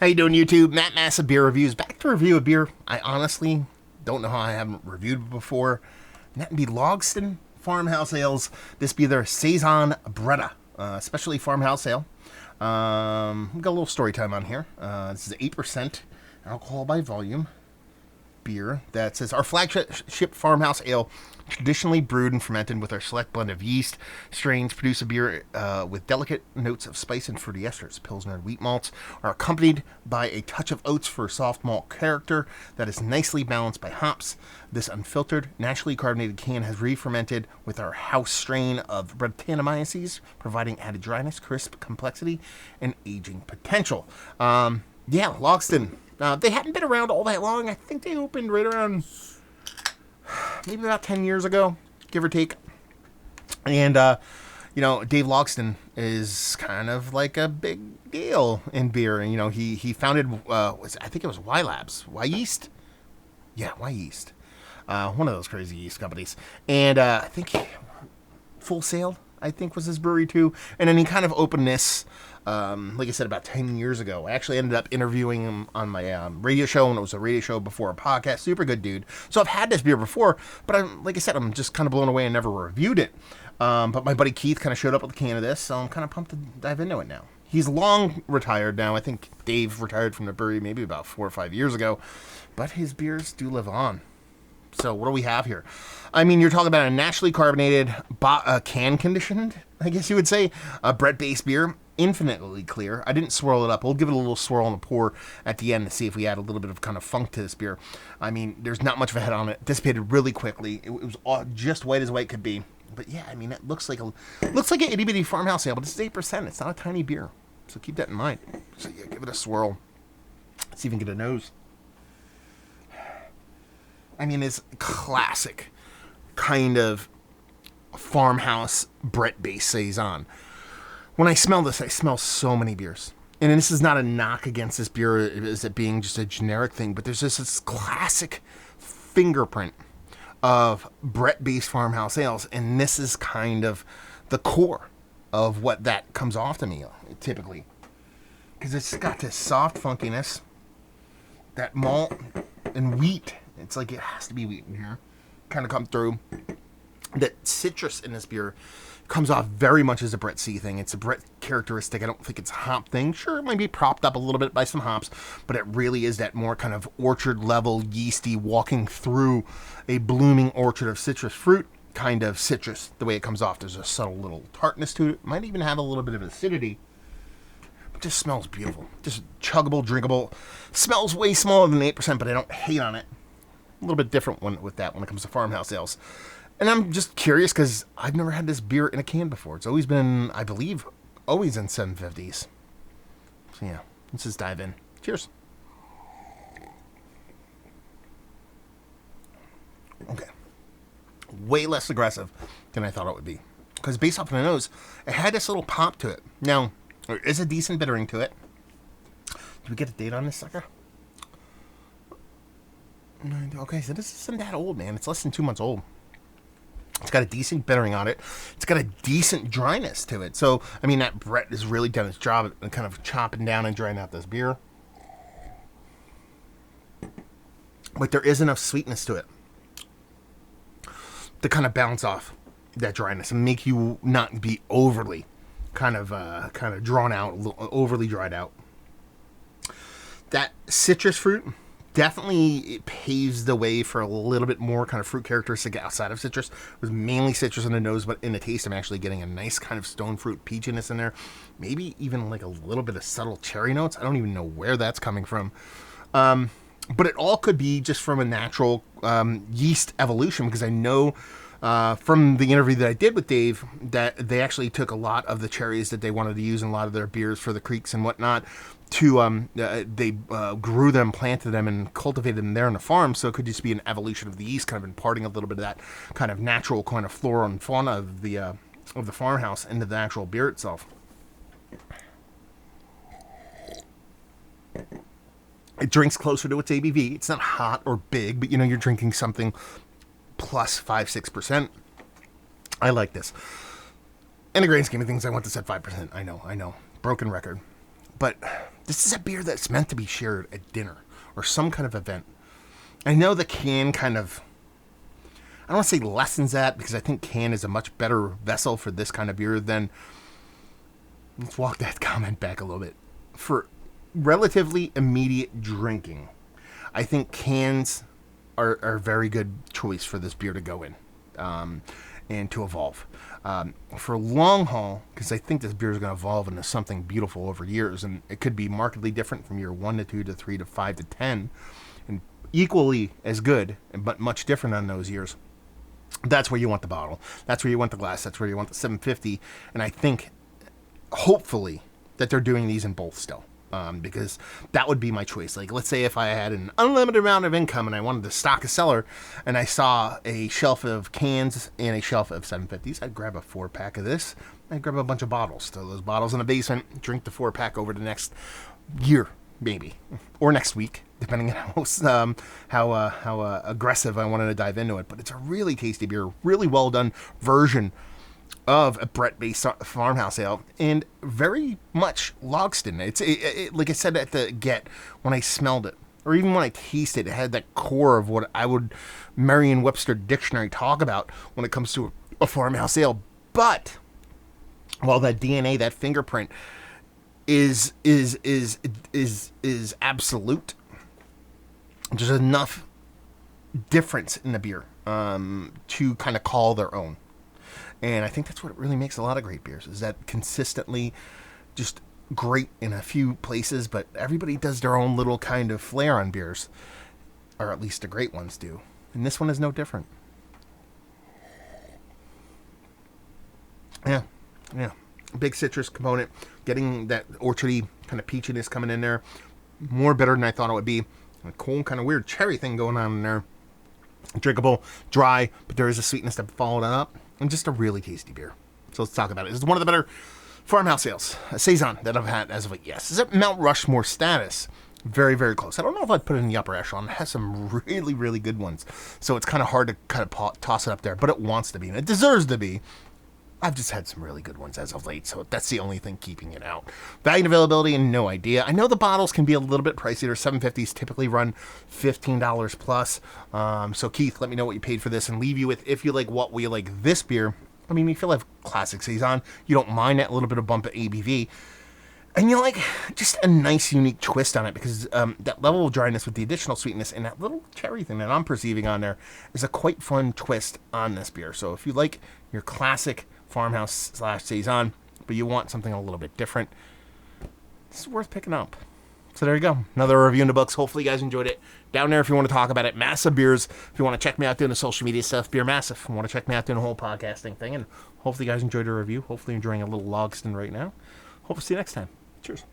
How you doing, YouTube? Matt Massive Beer Reviews. Back to review a beer I honestly don't know how I haven't reviewed before. And that would be Logsdon Farmhouse Ales. This be their Seizoen Bretta, especially Farmhouse Ale. We've got a little story time on here. This is 8% alcohol by volume beer that says our flagship Farmhouse Ale, traditionally brewed and fermented with our select blend of yeast strains, produce a beer with delicate notes of spice and fruity esters. Pilsner and wheat malts are accompanied by a touch of oats for soft malt character that is nicely balanced by hops. This unfiltered, naturally carbonated can has re-fermented with our house strain of Brettanomyces, providing added dryness, crisp complexity, and aging potential. Logsdon. They hadn't been around all that long. I think they opened right around maybe about 10 years ago, give or take. And, Dave Logsdon is kind of like a big deal in beer. And, he founded, I think it was Y Labs. Y Yeast? Yeah, Y Yeast. One of those crazy yeast companies. And I think Full Sail, I think, was his brewery too. And then he kind of opened this, like I said, about 10 years ago. I actually ended up interviewing him on my radio show, and it was a radio show before a podcast. Super good dude. So I've had this beer before, but like I said, I'm just kind of blown away and never reviewed it. But my buddy Keith kind of showed up with a can of this, so I'm kind of pumped to dive into it now. He's long retired now. I think Dave retired from the brewery maybe about 4 or 5 years ago, but his beers do live on. So what do we have here? I mean, you're talking about a naturally carbonated, can conditioned, I guess you would say, Brett-based beer, infinitely clear. I didn't swirl it up. We'll give it a little swirl and a pour at the end to see if we add a little bit of kind of funk to this beer. I mean, there's not much of a head on it. Dissipated really quickly. It was just white as white could be. But yeah, I mean, it looks like an itty bitty farmhouse ale, but it's 8%. It's not a tiny beer, so keep that in mind. So yeah, give it a swirl. Let's even get a nose. I mean, it's classic kind of farmhouse Brett-based Saison. When I smell this, I smell so many beers. And this is not a knock against this beer as it being just a generic thing, but there's just this classic fingerprint of Brett-based farmhouse ales, and this is kind of the core of what that comes off to me, typically. Because it's got this soft funkiness, that malt and wheat. It's like it has to be wheat in here. Kind of come through. That citrus in this beer comes off very much as a Brett C thing. It's a Brett characteristic. I don't think it's a hop thing. Sure, it might be propped up a little bit by some hops, but it really is that more kind of orchard level, yeasty, walking through a blooming orchard of citrus fruit kind of citrus, the way it comes off. There's a subtle little tartness to it. Might even have a little bit of acidity. But just smells beautiful. Just chuggable, drinkable. Smells way smaller than 8%, but I don't hate on it. A little bit different with that when it comes to farmhouse ales. And I'm just curious because I've never had this beer in a can before. It's always been, I believe, always in 750s. So yeah, let's just dive in. Cheers. Okay. Way less aggressive than I thought it would be. Because based off of the nose, it had this little pop to it. Now, there is a decent bittering to it. Do we get a date on this sucker? Okay, so this isn't that old, man. It's less than 2 months old. It's got a decent bittering on it. It's got a decent dryness to it. So, I mean, that Brett has really done its job at kind of chopping down and drying out this beer. But there is enough sweetness to it to kind of bounce off that dryness and make you not be overly kind of drawn out, overly dried out. That citrus fruit definitely it paves the way for a little bit more kind of fruit characteristic outside of citrus. It was mainly citrus in the nose, but in the taste, I'm actually getting a nice kind of stone fruit peachiness in there. Maybe even like a little bit of subtle cherry notes. I don't even know where that's coming from. But it all could be just from a natural yeast evolution, because I know from the interview that I did with Dave that they actually took a lot of the cherries that they wanted to use in a lot of their beers for the creeks and whatnot to they grew them, planted them, and cultivated them there on the farm. So it could just be an evolution of the yeast, kind of imparting a little bit of that kind of natural kind of flora and fauna of the farmhouse into the actual beer itself. It drinks closer to its ABV. It's not hot or big, but you're drinking something plus 5-6%. I like this. In the grand scheme of things, I want this at 5%. I know. Broken record. But This is a beer that's meant to be shared at dinner or some kind of event. I know the can kind of, I don't want to say lessens that, because I think can is a much better vessel for this kind of beer than, let's walk that comment back a little bit. For relatively immediate drinking, I think cans are a very good choice for this beer to go in and to evolve. For long haul, because I think this beer is going to evolve into something beautiful over years, and it could be markedly different from year 1 to 2 to 3 to 5 to 10, and equally as good, but much different on those years. That's where you want the bottle. That's where you want the glass. That's where you want the 750. And I think, hopefully, that they're doing these in both still. Because that would be my choice. Like, let's say if I had an unlimited amount of income and I wanted to stock a cellar and I saw a shelf of cans and a shelf of 750s, I'd grab a 4-pack of this. I'd grab a bunch of bottles. Throw those bottles in the basement, drink the 4-pack over the next year, maybe. Or next week, depending on how aggressive I wanted to dive into it. But it's a really tasty beer, really well done version of a Brett-based farmhouse ale, and very much Logsdon. It like I said at the get, when I smelled it, or even when I tasted it, it had that core of what I would Merriam-Webster dictionary talk about when it comes to a farmhouse ale. But while that DNA, that fingerprint, is absolute, there's enough difference in the beer to kind of call their own. And I think that's what really makes a lot of great beers, is that consistently just great in a few places, but everybody does their own little kind of flair on beers, or at least the great ones do. And this one is no different. Yeah. Big citrus component, getting that orchardy kind of peachiness coming in there. More bitter than I thought it would be. A cool kind of weird cherry thing going on in there. Drinkable, dry, but there is a sweetness to follow that up. And just a really tasty beer. So let's talk about it. This is one of the better farmhouse ales, a Seizoen, that I've had as of late. Yes, is it Mount Rushmore status? Very, very close. I don't know if I'd put it in the upper echelon. It has some really, really good ones. So it's kind of hard to kind of toss it up there, but it wants to be, and it deserves to be. I've just had some really good ones as of late, so that's the only thing keeping it out. Value and availability, and no idea. I know the bottles can be a little bit pricey. Their 750s typically run $15 plus. So Keith, let me know what you paid for this, and leave you with, if you like what we like this beer. I mean, if you love classic Seizoen, you don't mind that little bit of bump of ABV. And you like just a nice, unique twist on it, because that level of dryness with the additional sweetness and that little cherry thing that I'm perceiving on there is a quite fun twist on this beer. So if you like your classic farmhouse / Seizoen, but you want something a little bit different, this is worth picking up. So there you go. Another review in the books. Hopefully you guys enjoyed it. Down there if you want to talk about it. Massive Beers. If you want to check me out doing the social media stuff, Beer Massive. If you want to check me out doing the whole podcasting thing. And hopefully you guys enjoyed the review. Hopefully you're enjoying a little Logsdon right now. Hope to see you next time. Cheers.